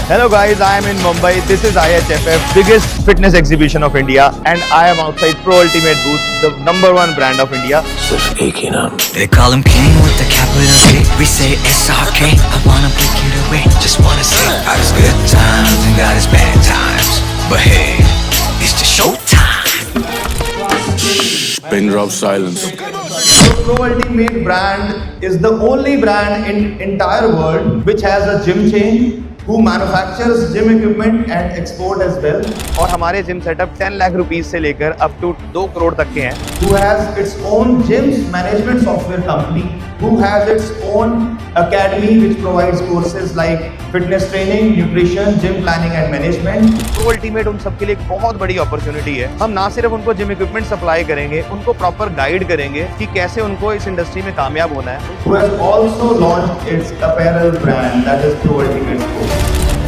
Hello guys, I am in Mumbai. This is IHFF, biggest fitness exhibition of India, and I am outside Pro Ultimate booth, the #1 brand of India. सिर्फ एक ही नाम They call him King with the capital K. We say SRK. I wanna break it away. Just wanna say got his good times and got his bad times. But hey, it's the showtime. Pin drop silence. So Pro Ultimate brand is the only brand in entire world which has a gym chain who manufactures gym equipment and export as well. और हमारे gym setup 10 lakh rupees से लेकर up to 2 crore तक के हैं. Who has its own gyms management software company, who has its own academy which provides courses like fitness training, nutrition, gym planning and management. Pro Ultimate उन सबके लिए एक बहुत बड़ी अपॉर्चुनिटी है. हम ना सिर्फ उनको जिम इक्विपमेंट सप्लाई करेंगे, उनको प्रॉपर गाइड करेंगे कि कैसे उनको इस इंडस्ट्री में कामयाब होना है. Who has also launched its apparel brand, that is Pro Ultimate Sports.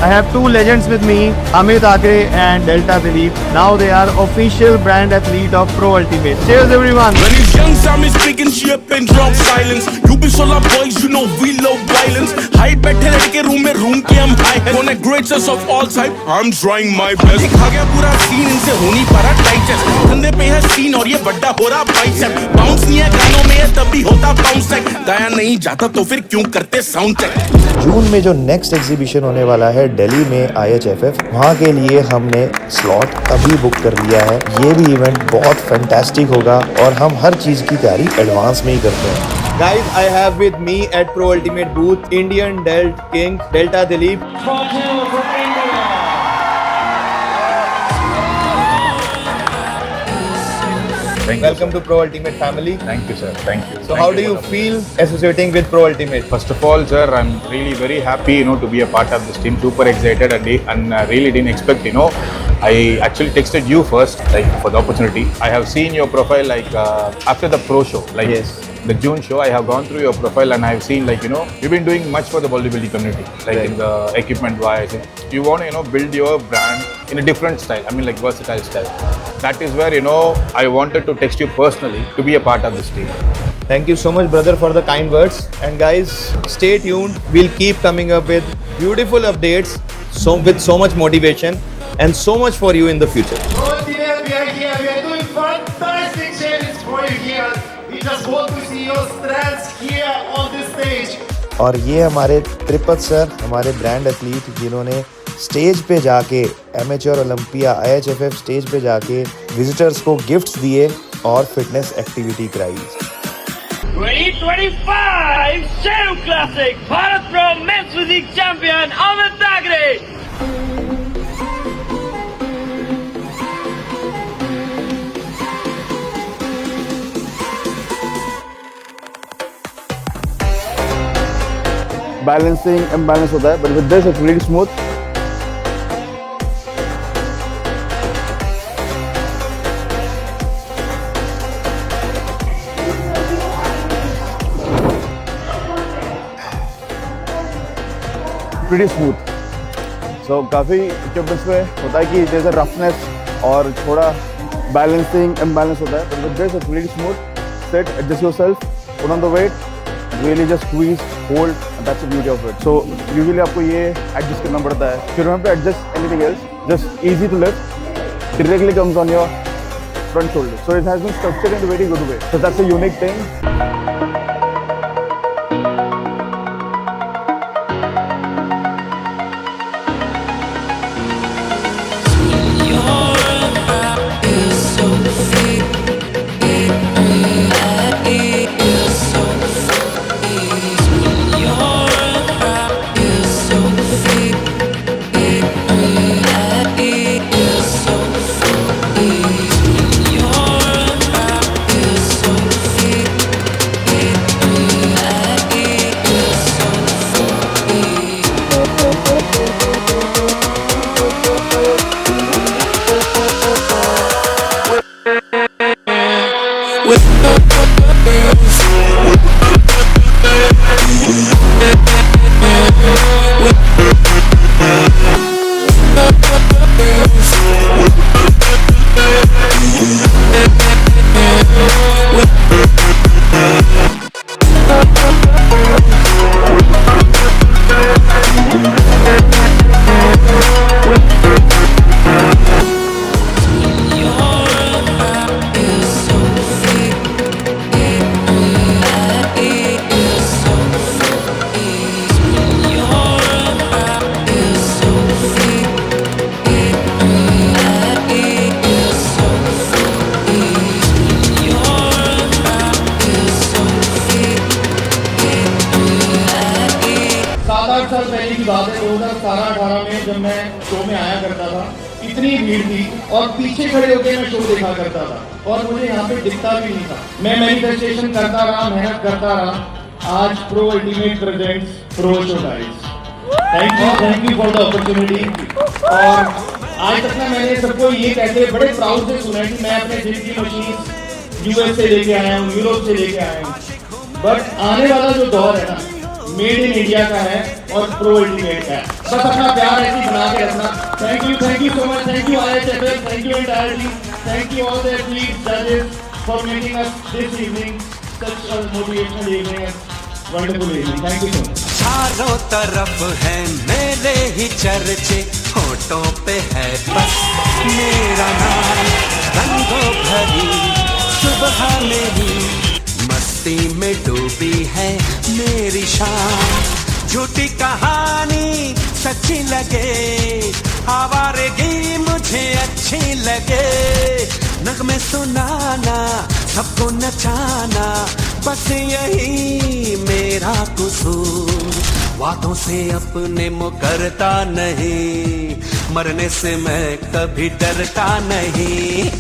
I have two legends with me, Amit Akre and Delta Dilip. Now they are official brand athlete of Pro Ultimate. Cheers everyone! When he's young, Sam is speaking shit and drop silence. You be solar boys, you know we love violence. Hide बैठे लड़के room के हम high है. On a greatest of all time, I'm trying my best. दिखा गया पूरा scene, इनसे होनी पड़ा tight chest. कंधे पे है scene और ये बड़ा हो रहा bicep. Bounce नहीं है गानों में, तभी होता bounce check. गाया नहीं जाता तो फिर क्यों करते sound check? जून में जो नेक्स्ट एग्जीबिशन होने वाला है दिल्ली में IHFF, वहाँ के लिए हमने स्लॉट अभी बुक कर लिया है. ये भी इवेंट बहुत फैंटास्टिक होगा और हम हर चीज़ की तैयारी एडवांस में ही करते हैं. Guys, I have with me at Pro Ultimate booth Indian Delt King Delta Dilip. Welcome to Pro Ultimate family. Thank you, sir. Thank you. So, how do you feel associating with Pro Ultimate? First of all, sir, I'm really very happy, to be a part of this team. Super excited and really didn't expect, I actually texted you first, for the opportunity. I have seen your profile, after the pro show, Yes. the June show. I have gone through your profile and I have seen, you've been doing much for the bodybuilding community, in the equipment wise. You want to, build your brand in a different style. I mean, versatile style. That is where, I wanted to text you personally to be a part of this team. Thank you so much, brother, for the kind words. And guys, stay tuned. We'll keep coming up with beautiful updates, with so much motivation and so much for you in the future. Ultimate, we are here. We are doing fantastic challenges for you here. We just want to see your strengths here on this stage. और ये हमारे त्रिपत sir, हमारे brand athlete, जिन्होंने stage पे जाके amateur Olympia IHFF stage पे जाके visitors को गिफ्ट्स दिए और फिटनेस एक्टिविटी कराई. 2025 Sheru Classic Bharat Pro Men's Physique Champion Amit Akre. Balancing imbalance होता है, but with this it's really smooth. Pretty smooth. So काफी इक्विपमेंट्स में होता है कि जैसे रफनेस और थोड़ा balancing imbalance होता है, but with this it's really smooth. Sit, adjust yourself, put on the weight, really just squeeze, hold, and that's the beauty of it. So usually आपको ये adjust करना पड़ता है. If you don't have to adjust anything else, just easy to lift, directly comes on your front shoulder. So it has been structured in a very good way. So that's a unique thing. साल पहले की बात है, 2017-18 में जब मैं show में आया करता था, इतनी भीड़ थी और पीछे खड़े होकर मैं शो देखा करता था और मुझे यहाँ पे दिखता भी नहीं था। मैं मैनिफेस्टेशन करता रहा, मेहनत करता रहा। आज pro ultimate presents pro show guys. Thank you for the opportunity. और आज तक ना मैंने सबको ये कहते बड़े प्राउड से सुना है कि मैं अपने जिम की मशीन यूएस से लेके आया हूँ, यूरोप से लेके आया हूँ। बट आने वाला जो दौर है ना, मेड इन इंडिया का है और प्रो अल्टीमेट का है। बस अपना प्यार ऐसे बना के रखना। Thank you so much. Thank you IHFL, thank you entire team, thank you all the athletes, जजेस for making us this evening such a motivational evening and wonderful evening. Thank you so much. चारों तरफ है मेरे ही चर्चे, होठों पे है बस मेरा नाम, रंगों भरी सुबह मेरी, मस्ती में डूबी है मेरी शाम। झूठी कहानी सच्ची लगे, आवारगी मुझे अच्छी लगे, नगमे सुनाना सबको नचाना, बस यही मेरा कसूर। वादों से अपने मुकरता नहीं, मरने से मैं कभी डरता नहीं।